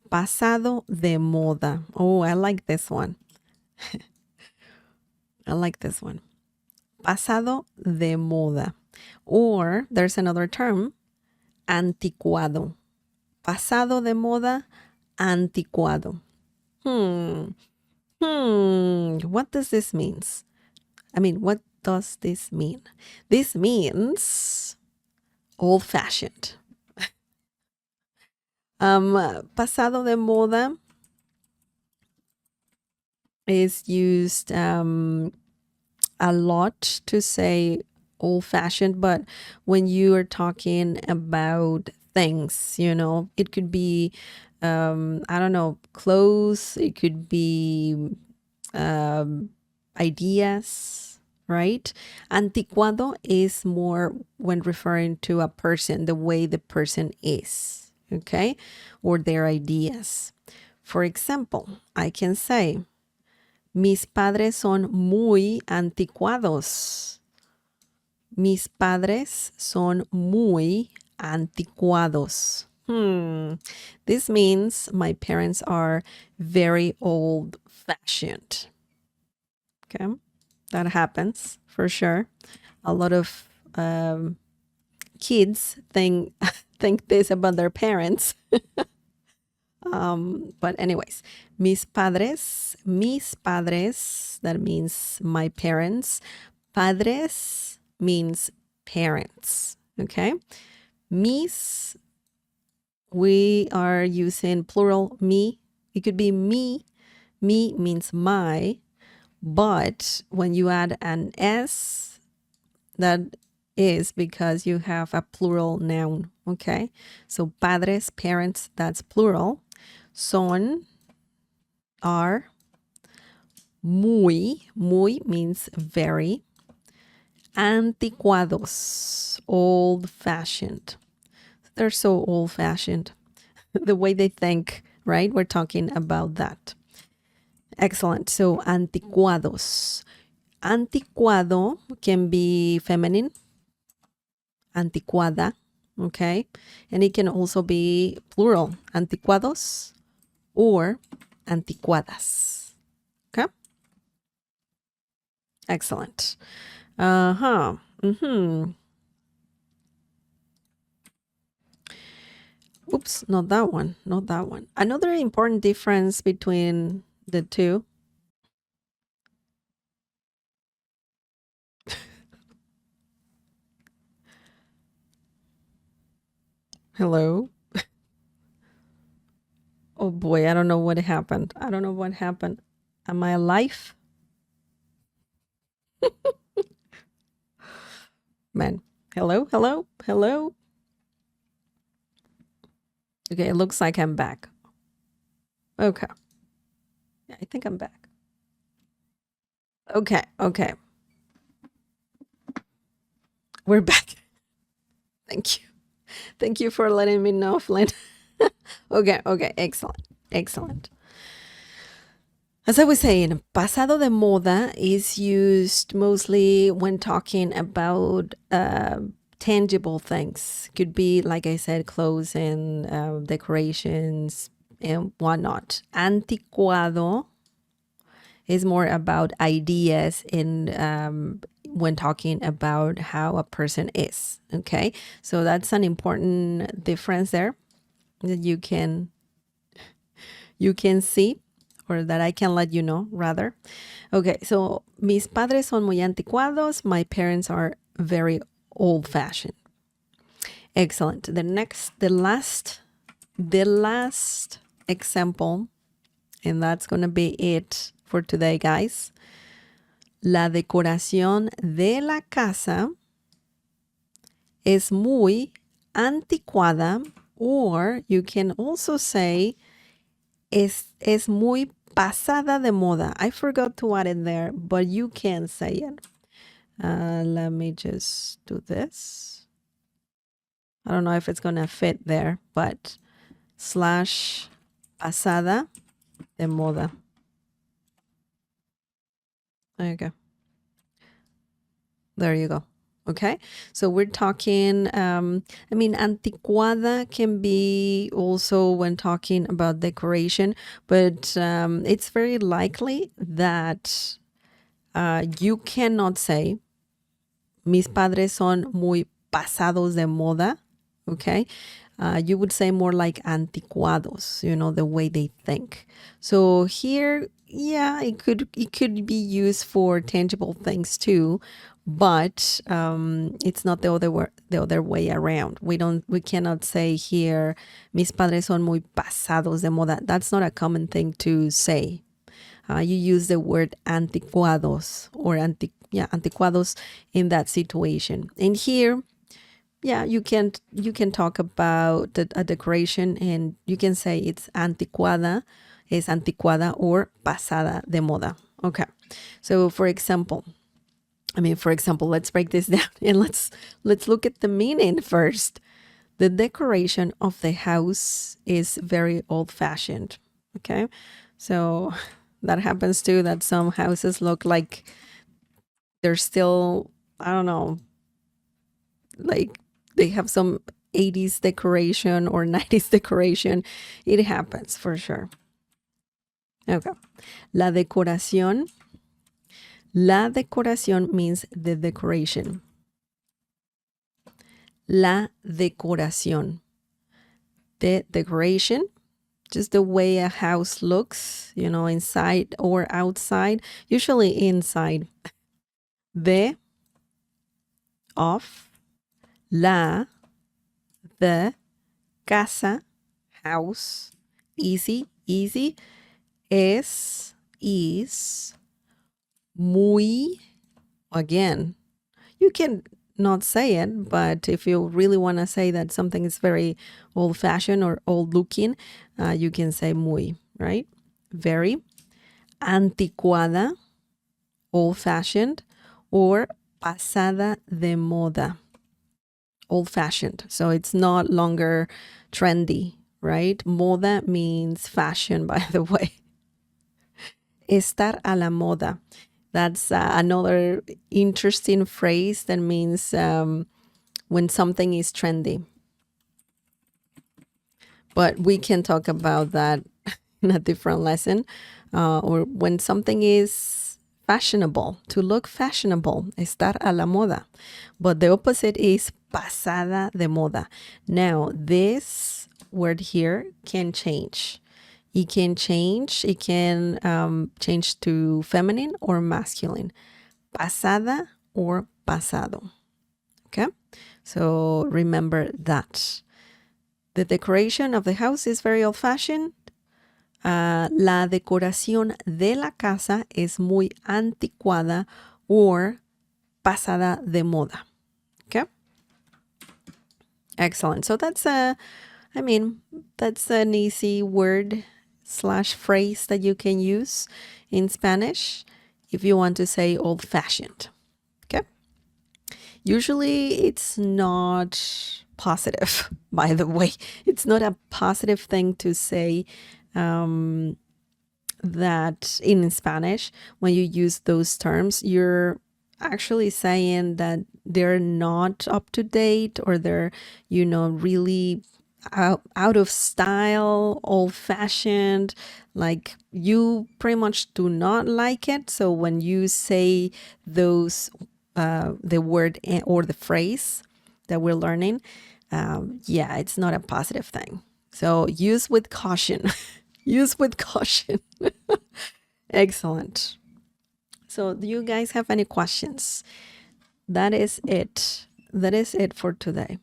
Pasado de moda. Oh, I like this one. I like this one. Pasado de moda. Or there's another term, anticuado. Pasado de moda, anticuado. What does this mean? What does this mean? This means old-fashioned. Pasado de moda is used a lot to say old-fashioned, but when you are talking about things, it could be, I don't know, clothes, it could be ideas, right? Anticuado is more when referring to a person, the way the person is, okay? Or their ideas. For example, I can say, mis padres son muy anticuados. Mis padres son muy anticuados. This means my parents are very old-fashioned. Okay, that happens for sure. A lot of kids think this about their parents. But anyways, mis padres, that means my parents. Padres means parents, okay? Mis, we are using plural me. It could be me. Me means my, but when you add an S, that is because you have a plural noun, okay? So padres, parents, that's plural. Son, are. Muy means very. Anticuados, old-fashioned. They're so old-fashioned. The way they think, right? We're talking about that. Excellent. So anticuados. Anticuado can be feminine. Anticuada, okay? And it can also be plural. Anticuados or anticuadas. Okay? Excellent. Oops, not that one. Another important difference between the two. Hello? Oh boy, I don't know what happened. Am I alive? Man, hello? Okay, it looks like I'm back. Okay. Yeah, I think I'm back. Okay. We're back. Thank you for letting me know, Flynn. Okay, excellent. As I was saying, pasado de moda is used mostly when talking about tangible things. Could be, like I said, clothes and decorations and whatnot. Anticuado is more about ideas in when talking about how a person is. Okay, so that's an important difference there that you can see, or that I can let you know, rather. Okay, so mis padres son muy anticuados. My parents are very old-fashioned. Excellent. The last example, and that's going to be it for today, guys. La decoración de la casa es muy anticuada, or you can also say es muy pasada de moda. I forgot to add it there, but you can say it. Let me just do this. I don't know if it's going to fit there, but / pasada de moda. There you go. Okay, so we're talking, anticuada can be also when talking about decoration, but it's very likely that you cannot say, mis padres son muy pasados de moda. Okay, you would say more like anticuados, the way they think. So here, yeah, it could be used for tangible things too, but it's not the other way around. We cannot say here, mis padres son muy pasados de moda. That's not a common thing to say. You use the word anticuados or anticuados in that situation. And here, yeah, you can talk about a decoration and you can say it's anticuada, es anticuada or pasada de moda. Okay. So for example, let's break this down and let's look at the meaning first. The decoration of the house is very old-fashioned. Okay. So that happens too, that some houses look like they're still, I don't know, like they have some 80s decoration or 90s decoration. It happens for sure. Okay. La decoración. La decoración means the decoration. La decoración. The decoration, just the way a house looks, inside or outside, usually inside. De, of, la, the, casa, house, easy, es, is, muy, again, you can not say it, but if you really want to say that something is very old-fashioned or old-looking, you can say muy, right? Very. Anticuada, old-fashioned, or pasada de moda, old-fashioned. So it's not longer trendy, right? Moda means fashion, by the way. Estar a la moda. That's another interesting phrase that means when something is trendy. But we can talk about that in a different lesson. Or when something is fashionable, to look fashionable, estar a la moda. But the opposite is pasada de moda. Now, this word here can change. It can change. It can change to feminine or masculine. Pasada or pasado. Okay? So remember that. The decoration of the house is very old-fashioned. La decoración de la casa es muy anticuada or pasada de moda. Okay? Excellent. So that's that's an easy word / phrase that you can use in Spanish if you want to say old-fashioned. Okay? Usually it's not positive, by the way. It's not a positive thing to say that in Spanish, when you use those terms, you're actually saying that they're not up to date or they're, really out of style, old-fashioned, like you pretty much do not like it. So when you say those, the word or the phrase that we're learning, it's not a positive thing. So use with caution. Use with caution. Excellent. So do you guys have any questions? That is it. That is it for today.